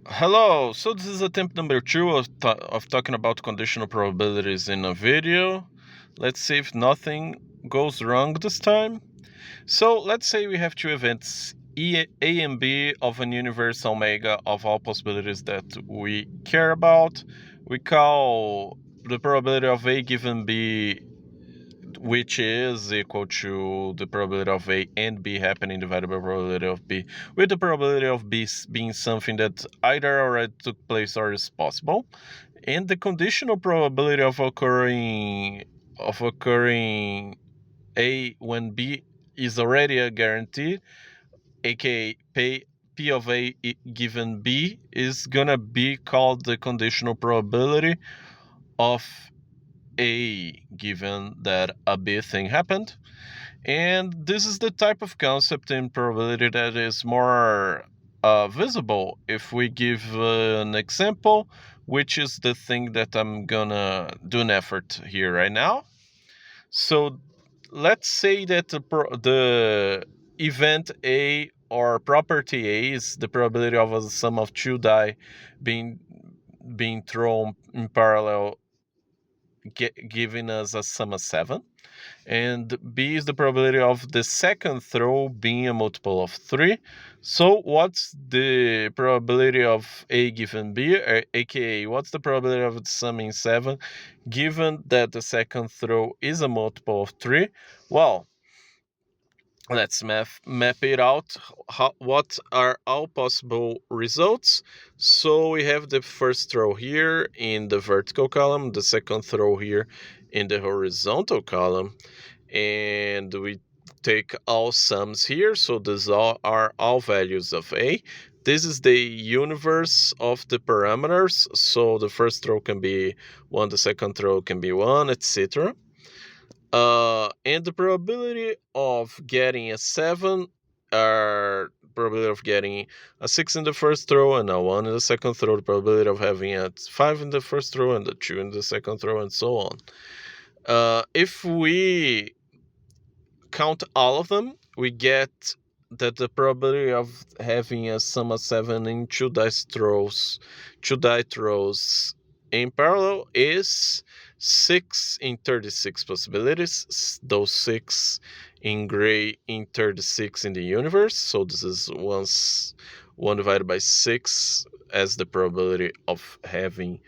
Hello, so this is attempt number 2 of talking about conditional probabilities in a video. Let's see if nothing goes wrong this time. So let's say we have two events, A and B of an universe omega of all possibilities that we care about. We call the probability of A given B, which is equal to the probability of A and B happening divided by probability of B, with the probability of B being something that either already took place or is possible, and the conditional probability of occurring A when B is already a guarantee, aka P of A given B, is gonna be called the conditional probability of A given that a B thing happened. And this is the type of concept in probability that is more visible if we give an example, which is the thing that I'm gonna do an effort here right now. So let's say that the event A or property A is the probability of a sum of two die being thrown in parallel, giving us a sum of 7. And B is the probability of the second throw being a multiple of 3. So what's the probability of A given B, aka what's the probability of summing 7 given that the second throw is a multiple of 3? Well, let's map it out. What are all possible results? So we have the first row here in the vertical column, the second row here in the horizontal column, and we take all sums here. So these are all values of A. This is the universe of the parameters. So the first row can be 1, the second row can be 1, etc. And the probability of getting a 7 are probability of getting a 6 in the first row and a 1 in the second row, the probability of having a 5 in the first row and a 2 in the second row, and so on. If we count all of them, we get that the probability of having a sum of 7 in two die throws in parallel is 6 in 36 possibilities. Those 6 in gray in 36 in the universe. So this is 1 divided by 6 as the probability of having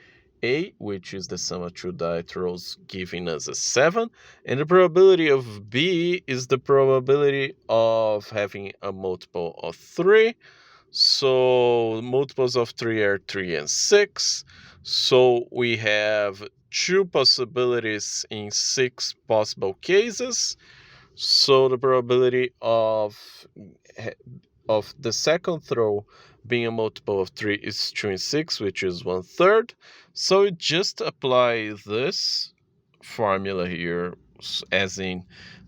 A, which is the sum of two die throws, giving us a 7. And the probability of B is the probability of having a multiple of 3. So multiples of 3 are 3 and 6. So we have 2 possibilities in 6 possible cases. So the probability of the second throw being a multiple of 3 is 2 and 6, which is 1/3. So we just apply this formula here, as in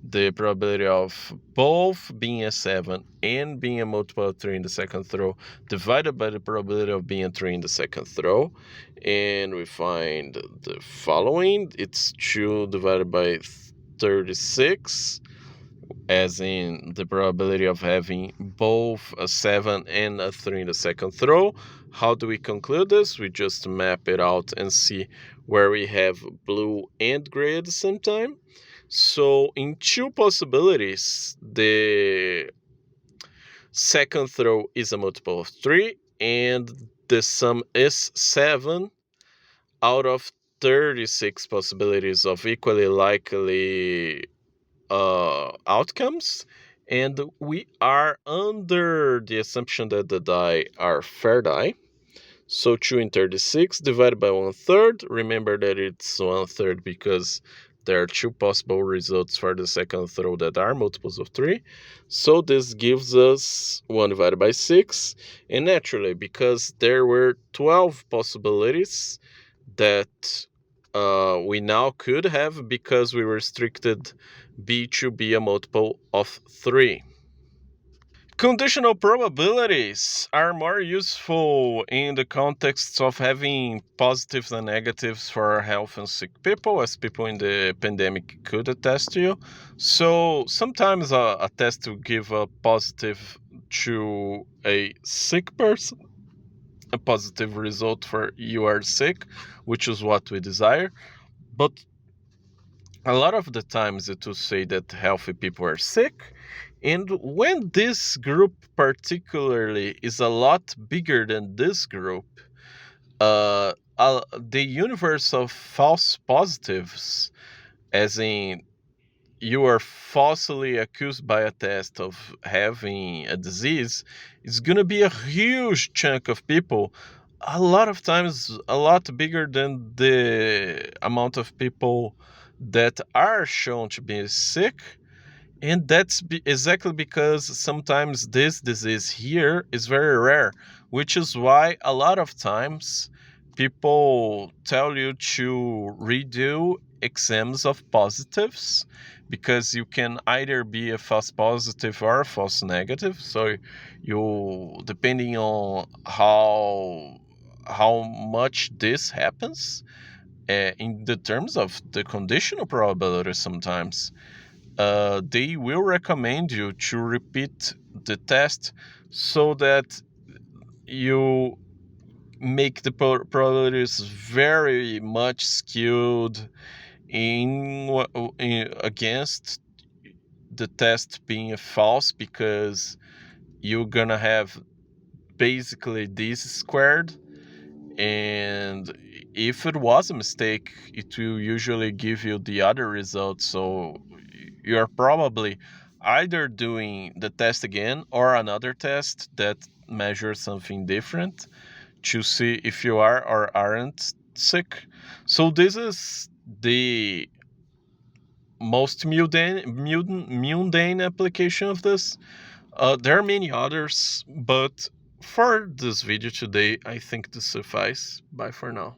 the probability of both being a 7 and being a multiple of 3 in the second throw divided by the probability of being a 3 in the second throw, and we find the following. It's 2 divided by 36, as in the probability of having both a 7 and a 3 in the second throw. How do we conclude this? We just map it out and see where we have blue and gray at the same time. So in 2 possibilities, the second throw is a multiple of 3 and the sum is 7 out of 36 possibilities of equally likely outcomes, and we are under the assumption that the die are fair die. So 2 in 36 divided by 1/3. Remember that it's 1/3 because there are 2 possible results for the second throw that are multiples of 3. So this gives us 1 divided by 6. And naturally, because there were 12 possibilities that we now could have, because we restricted B to be a multiple of 3. Conditional probabilities are more useful in the context of having positives and negatives for health and sick people, as people in the pandemic could attest to. So sometimes a test will give a positive to a sick person, a positive result for you are sick, which is what we desire. But a lot of the times it will say that healthy people are sick. And when this group particularly is a lot bigger than this group, the universe of false positives, as in you are falsely accused by a test of having a disease, is going to be a huge chunk of people, a lot of times a lot bigger than the amount of people that are shown to be sick. And that's exactly because sometimes this disease here is very rare, which is why a lot of times people tell you to redo exams of positives, because you can either be a false positive or a false negative. So you, depending on how much this happens, in the terms of the conditional probability, sometimes they will recommend you to repeat the test so that you make the probabilities very much skewed against the test being false, because you're gonna have basically this squared. And if it was a mistake, it will usually give you the other result. So you're probably either doing the test again or another test that measures something different to see if you are or aren't sick. So this is the most mundane application of this. There are many others, but for this video today, I think this suffice. Bye for now.